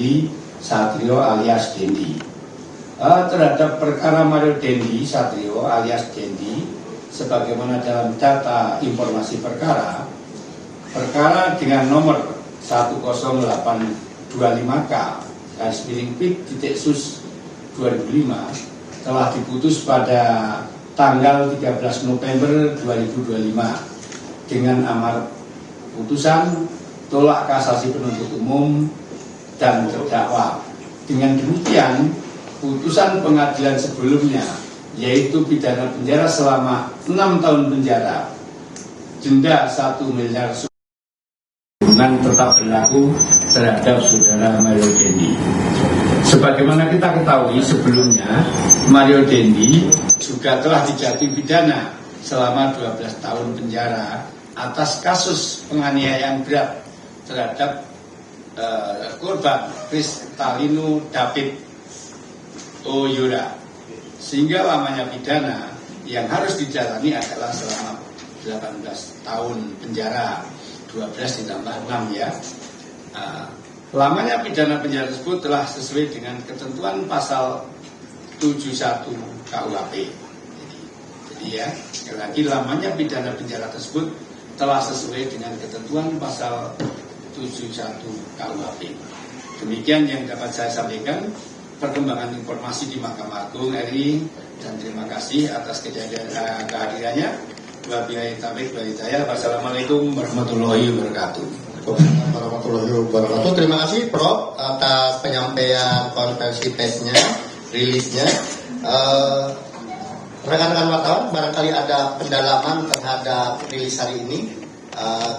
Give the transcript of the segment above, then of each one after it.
Dendi Satrio alias Dendi. Terhadap perkara Mario Dendi Satrio alias Dendi, sebagaimana dalam data informasi perkara dengan nomor 10825K/Pit.Sus 2005 telah diputus pada tanggal 13 November 2025 dengan amar putusan tolak kasasi penuntut umum dan terdakwa. Dengan demikian, putusan pengadilan sebelumnya, yaitu pidana penjara selama 6 tahun penjara, denda 1 miliar tetap berlaku terhadap saudara Mario Dendi. Sebagaimana kita ketahui sebelumnya, Mario Dendi juga telah dijatuhi pidana selama 12 tahun penjara atas kasus penganiayaan berat terhadap korban Kristalino David Oyora, sehingga lamanya pidana yang harus dijalani adalah selama 18 tahun penjara, 12 ditambah 6 ya. Lamanya pidana penjara tersebut telah sesuai dengan ketentuan pasal 71 KUHP. Jadi ya, sekali lagi lamanya pidana penjara tersebut telah sesuai dengan ketentuan pasal 71 KUHP. Demikian yang dapat saya sampaikan perkembangan informasi di Mahkamah Agung RI, dan terima kasih atas kehadirannya. Wabillahi taufiq wal hidayah. Wassalamualaikum warahmatullahi wabarakatuh. Warahmatullahi wabarakatuh. Terima kasih Prof atas penyampaian konversi persnya, rilisnya. Rekan-rekan wartawan, barangkali ada pendalaman terhadap rilis hari ini,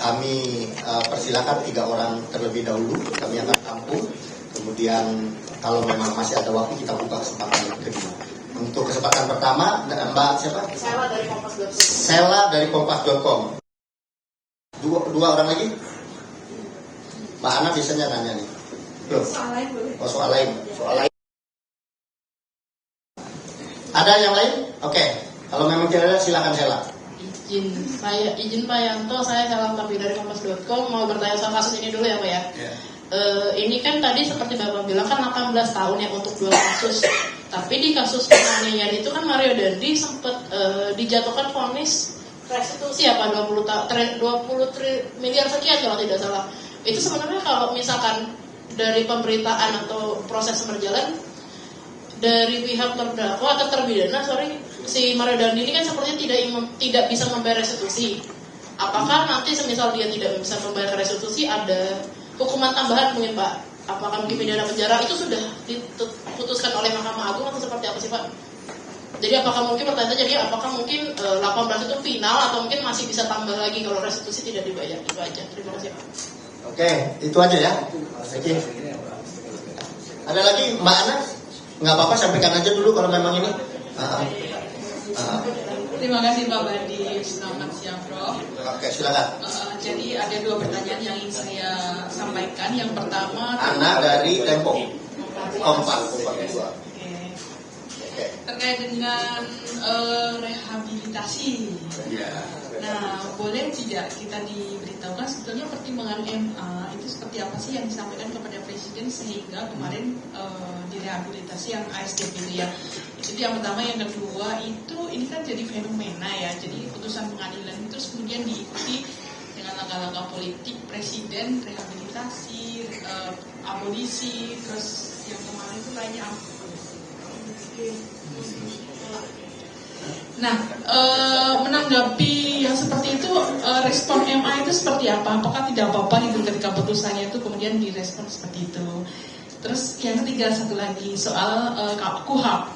kami persilakan 3 orang terlebih dahulu, kami akan tampung. Kemudian kalau memang masih ada waktu kita buka kesempatan kedua. Untuk kesempatan pertama, Mbak siapa? Sela dari Kompas.com. Sela dari Kompas.com. Dua orang lagi? Mbak Ana biasanya nanya nih. Soal lain boleh. Oh, soal lain. Ada yang lain? Oke. Kalau memang tidak ada, silakan Sela. Izin Pak Yanto, saya Sela tapi dari Kompas.com mau bertanya soal kasus ini dulu ya Pak ya. Yeah. Ini kan tadi seperti Bapak bilang kan 18 tahun ya untuk 2 kasus. Tapi di kasus penganiayaan itu kan Mario Dendi sempat dijatuhkan vonis restitusi apa 20 miliar sekian kalau tidak salah. Itu sebenarnya kalau misalkan dari pemberitaan atau proses berjalan dari pihak terdakwa atau terpidana, si Mario Dendi ini kan sepertinya tidak bisa membayar restitusi. Apakah nanti semisal dia tidak bisa membayar restitusi ada hukuman tambahan mungkin Pak? Apakah mungkin pidana penjara itu sudah diputuskan oleh Mahkamah Agung atau seperti apa sih Pak? Jadi apakah mungkin pertanyaan jadi apakah mungkin 18 itu final atau mungkin masih bisa tambah lagi kalau restitusi tidak dibayar? Itu aja. Terima kasih Pak. Oke, itu aja ya. Oke. Ada lagi Mbak Ana? Nggak apa-apa, sampaikan aja dulu kalau memang ini. Terima kasih Pak Badi. Selamat siang Prof. Oke, silakan. Jadi ada 2 pertanyaan yang ingin saya sampaikan. Yang pertama, Ana dari Tempo Kompas. terkait dengan rehabilitasi. Nah, boleh tidak kita diberitahukan sebetulnya pertimbangan MA itu seperti apa sih yang disampaikan kepada Presiden sehingga kemarin direhabilitasi yang ASDP itu ya. Jadi yang pertama, yang kedua itu ini kan jadi fenomena ya. Jadi putusan pengadilan itu kemudian diikuti dengan langkah-langkah politik Presiden, rehabilitasi, abolisi, terus yang kemarin itu lainnya apa? Nah, menanggapi yang seperti itu, respon MA itu seperti apa? Apakah tidak apa-apa gitu ketika putusannya itu kemudian direspon seperti itu? Terus yang ketiga, satu lagi soal KUHP.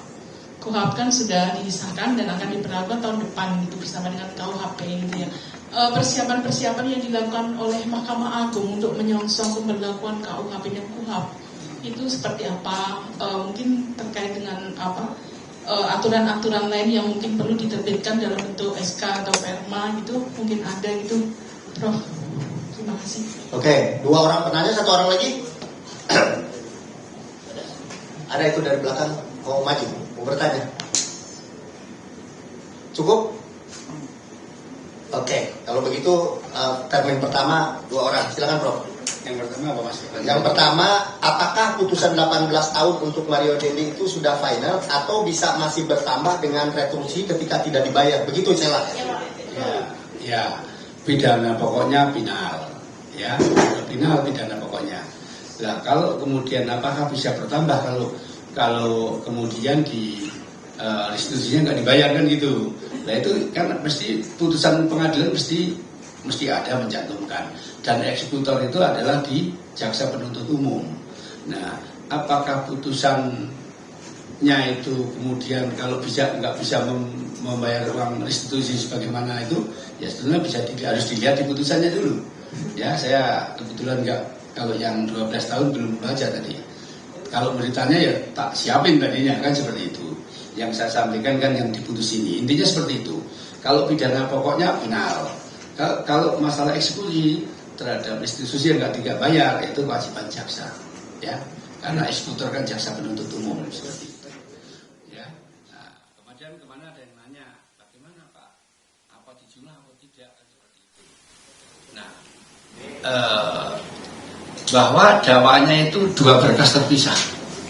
KUHP kan sudah disahkan dan akan diberlakukan tahun depan gitu bersama dengan KUHP gitu ya. Persiapan-persiapan yang dilakukan oleh Mahkamah Agung untuk menyongsong pemberlakuan KUHP dan KUHP itu seperti apa? Mungkin terkait dengan apa? Aturan-aturan lain yang mungkin perlu diterbitkan dalam bentuk SK atau Perma gitu, mungkin ada gitu, Prof. Terima kasih. Oke, 2 orang penanya, 1 orang lagi. Ada itu dari belakang mau maju, mau bertanya. Cukup? Oke, kalau begitu termin pertama 2 orang, silakan Prof. Yang pertama apa Mas? Yang pertama, apakah putusan 18 tahun untuk Mario Dendi itu sudah final atau bisa masih bertambah dengan retribusi ketika tidak dibayar? Begitu Sheila? Ya, pidana pokoknya final, ya, final pidana pokoknya. Nah, kalau kemudian apakah bisa bertambah kalau kemudian di restitusinya nggak dibayar kan gitu? Nah itu kan mesti putusan pengadilan mesti ada mencantumkan, dan eksekutor itu adalah di jaksa penuntut umum. Nah, apakah putusannya itu kemudian kalau nggak bisa membayar uang restitusi sebagaimana itu, ya sebetulnya harus dilihat di putusannya dulu. Ya, saya kebetulan kalau yang 12 tahun belum baca tadi. Kalau beritanya ya tak siapin tadinya kan seperti itu. Yang saya sampaikan kan yang diputus ini, intinya seperti itu. Kalau pidana pokoknya final. Kalau masalah eksekusi terhadap restitusi yang nggak bayar, itu kewajiban jaksa, ya. Karena eksekutor kan jaksa penuntut umum seperti itu, ya. Nah, kemudian kemana ada yang nanya, bagaimana Pak? Apa dijumlah atau tidak kan seperti itu. Nah, bahwa dakwaannya itu dua berkas terpisah,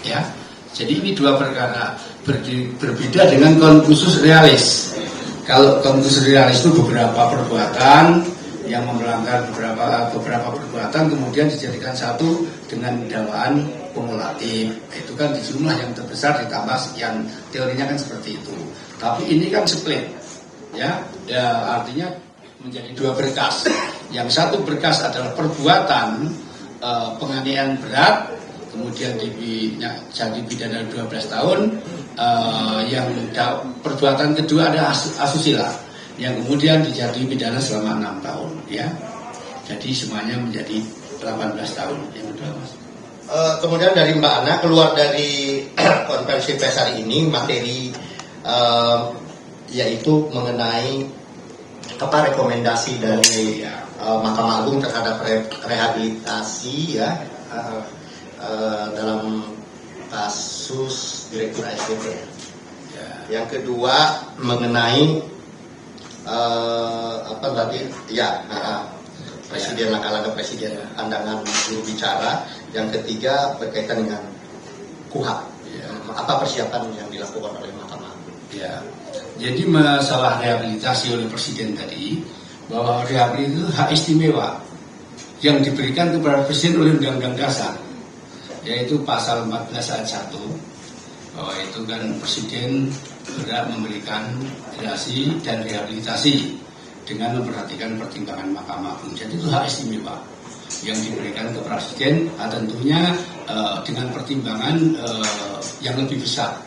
ya. Jadi ini dua perkara berbeda dengan konkursus realis. Kalau konkursus realis itu beberapa perbuatan yang melanggar beberapa perbuatan kemudian dijadikan satu dengan dakwaan kumulatif. Itu kan di jumlah yang terbesar ditambah sekian, teorinya kan seperti itu. Tapi ini kan split, ya artinya menjadi dua berkas. Yang satu berkas adalah perbuatan penganiayaan berat, kemudian jadi pidana 12 tahun. Yang perbuatan kedua ada asusila, yang kemudian dijatuhi pidana selama 6 tahun, ya. Jadi semuanya menjadi 18 tahun. Yang kedua Mas. Kemudian dari Mbak Ana, keluar dari konferensi pers hari ini materi yaitu mengenai rekomendasi dari Mahkamah Agung terhadap rehabilitasi, ya, dalam kasus Direktur ASDP. Yang kedua mengenai Presiden, langkah-langkah Presiden, pandangan juru bicara. Yang ketiga berkaitan dengan KUHP. Apa persiapan yang dilakukan oleh Mahkamah Agung? Ya, jadi masalah rehabilitasi oleh Presiden tadi, bahwa rehabilitasi itu hak istimewa yang diberikan kepada Presiden oleh Undang-Undang Dasar, yaitu pasal 14 ayat 1, bahwa itu kan Presiden berhak memberikan gerasi dan rehabilitasi dengan memperhatikan pertimbangan Mahkamah Agung. Jadi itu hak istimewa yang diberikan ke Presiden, tentunya dengan pertimbangan yang lebih besar,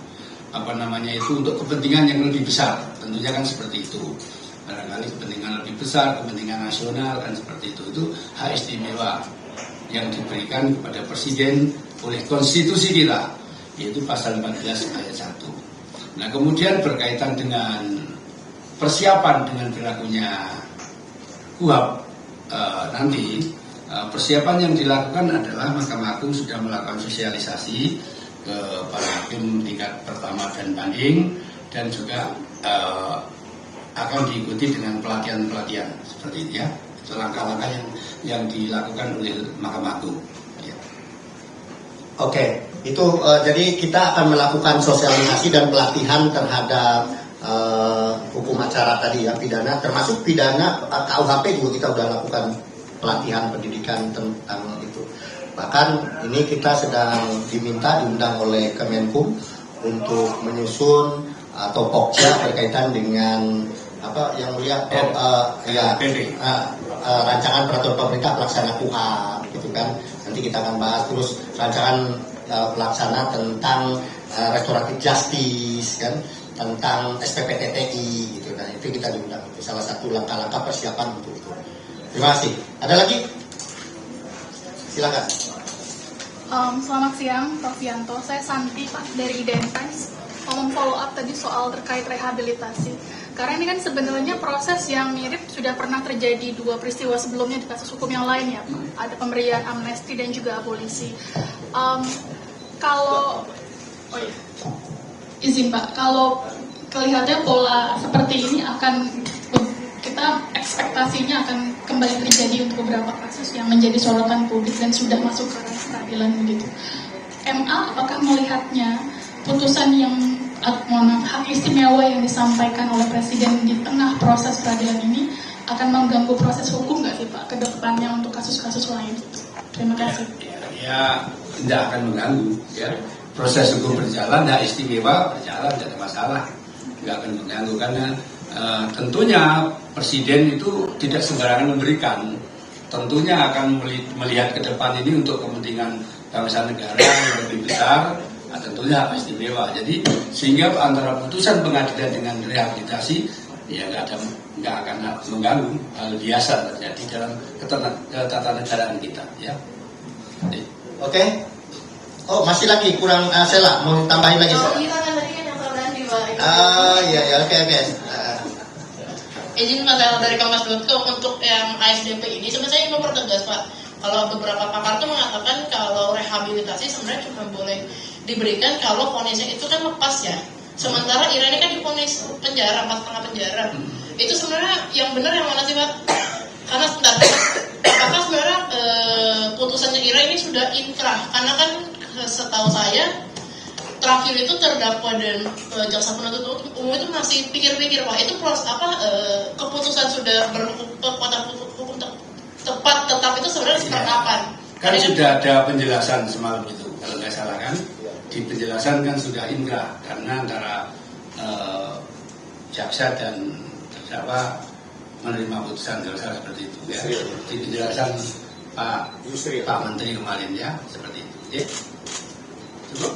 untuk kepentingan yang lebih besar, tentunya kan seperti itu. Barangkali kepentingan lebih besar, kepentingan nasional kan seperti itu hak istimewa yang diberikan kepada Presiden oleh konstitusi kita, yaitu pasal 14 ayat 1. Nah, kemudian berkaitan dengan persiapan dengan berlakunya KUHP nanti, persiapan yang dilakukan adalah Mahkamah Agung sudah melakukan sosialisasi ke para hakim tingkat pertama dan banding, dan juga akan diikuti dengan pelatihan-pelatihan seperti itu, ya. Itu langkah-langkah yang dilakukan oleh Mahkamah Agung. Ya. Oke, itu jadi kita akan melakukan sosialisasi dan pelatihan terhadap hukum acara tadi, ya, pidana, termasuk pidana KUHP juga kita sudah lakukan pelatihan pendidikan tentang itu. Bahkan ini kita sedang diundang oleh Kemenkum untuk menyusun atau Pokja berkaitan dengan yang mulia rancangan peraturan pemerintah pelaksana KUHP, gitu kan. Nanti kita akan bahas terus rancangan pelaksana tentang restoratif justice, kan, tentang SPP TTI, gitu kan. Itu kita diundang. Itu salah satu langkah-langkah persiapan untuk itu. Terima kasih. Ada lagi? Silakan. Selamat siang, Prof. Yanto. Saya Santi, Pak, dari Identitas. Mau follow up tadi soal terkait rehabilitasi. Karena ini kan sebenarnya proses yang mirip sudah pernah terjadi 2 peristiwa sebelumnya di kasus hukum yang lain, ya, Pak. Ada pemberian amnesti dan juga abolisi. Izin Pak, kalau kelihatannya pola seperti ini kita ekspektasinya akan kembali terjadi untuk beberapa kasus yang menjadi sorotan publik dan sudah masuk ke ranah peradilan begitu. MA apakah melihatnya putusan yang hak istimewa yang disampaikan oleh Presiden di tengah proses peradilan ini akan mengganggu proses hukum nggak sih Pak ke depannya untuk kasus-kasus lain? Terima kasih. Ya, tidak akan mengganggu. Ya, proses hukum berjalan, hak istimewa berjalan, tidak ada masalah, nggak akan mengganggu karena tentunya Presiden itu tidak sembarangan memberikan. Tentunya akan melihat ke depan ini untuk kepentingan bangsa negara yang lebih besar. Nah, tentunya hak istimewa. Jadi sehingga antara putusan pengadilan dengan rehabilitasi ya nggak akan mengganggu, hal biasa terjadi dalam ketatanegaraan kita. Ya. Oke. Oh masih lagi kurang Sela mau tambahin lagi. Kita kan tadi kan yang terjadi Pak. Iya oke. Izin masalah dari Kompas.com untuk yang ASDP ini sebenarnya ingin mempertegas Pak. Kalau beberapa pakar itu mengatakan kalau rehabilitasi sebenarnya cuma boleh diberikan kalau vonisnya itu kan lepas ya. Sementara Ira ini kan divonis penjara, 4,5 penjara. Itu sebenarnya yang benar yang mana sih Pak? Karena sebentar, apakah sebenarnya putusannya Ira ini sudah inkrah? Karena kan setahu saya terakhir itu terdakwa dan jaksa penuntut umum itu masih pikir-pikir Pak. Itu keputusan sudah berkekuatan hukum tepat tetap itu sebenarnya seperti kapan? Kan sudah ada penjelasan semalam itu kalau nggak salah kan, di penjelasan kan sudah inkrah karena antara jaksa dan terdakwa menerima putusan kalau salah seperti itu ya. Di penjelasan Pak Menteri kemarin ya seperti itu. Ya. Cukup.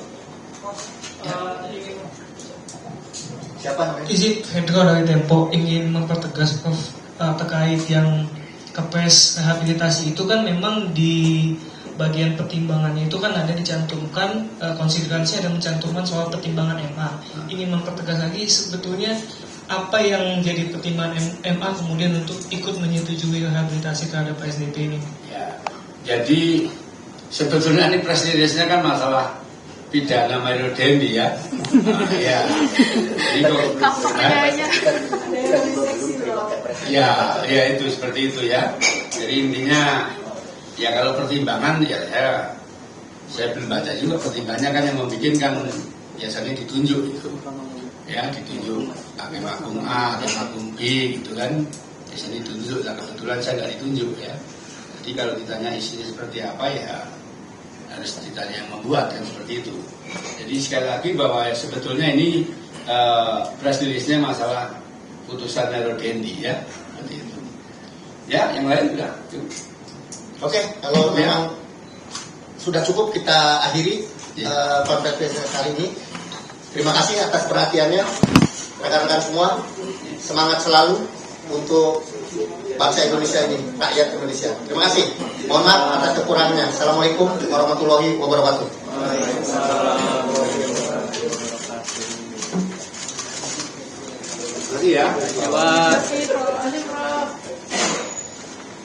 Siapa namanya? Izin Hendro dari Tempo ingin mempertegas terkait yang kepres rehabilitasi itu kan memang di bagian pertimbangannya itu kan ada dicantumkan konsideransi ada mencantumkan soal pertimbangan MA. Ingin mempertegas lagi sebetulnya apa yang jadi pertimbangan MA kemudian untuk ikut menyetujui rehabilitasi terhadap PSDP ini? Ya, jadi sebetulnya ini presidennya kan masalah pidana Mario Dendi ya. Ya. Jadi ya itu seperti itu ya. Jadi intinya ya kalau pertimbangan ya saya belum baca juga pertimbangannya kan yang membuat kan biasanya ditunjuk itu. Ya ditunjuk Hakim Agung A atau Agung B gitu kan. Biasanya ditunjuk, nah kebetulan saya nggak ditunjuk ya. Jadi kalau ditanya isinya seperti apa ya harus ditanya yang membuat yang seperti itu. Jadi sekali lagi bahwa ya, sebetulnya ini press release-nya masalah putusan Mario Dendi ya seperti itu. Ya yang lain sudah cukup. Oke, kalau memang sudah cukup kita akhiri konferensi kali ini. Terima kasih atas perhatiannya rekan-rekan semua. Semangat selalu untuk bangsa Indonesia ini, rakyat Indonesia. Terima kasih. Mohon maaf atas kekurangannya. Assalamualaikum warahmatullahi wabarakatuh. Terima kasih ya.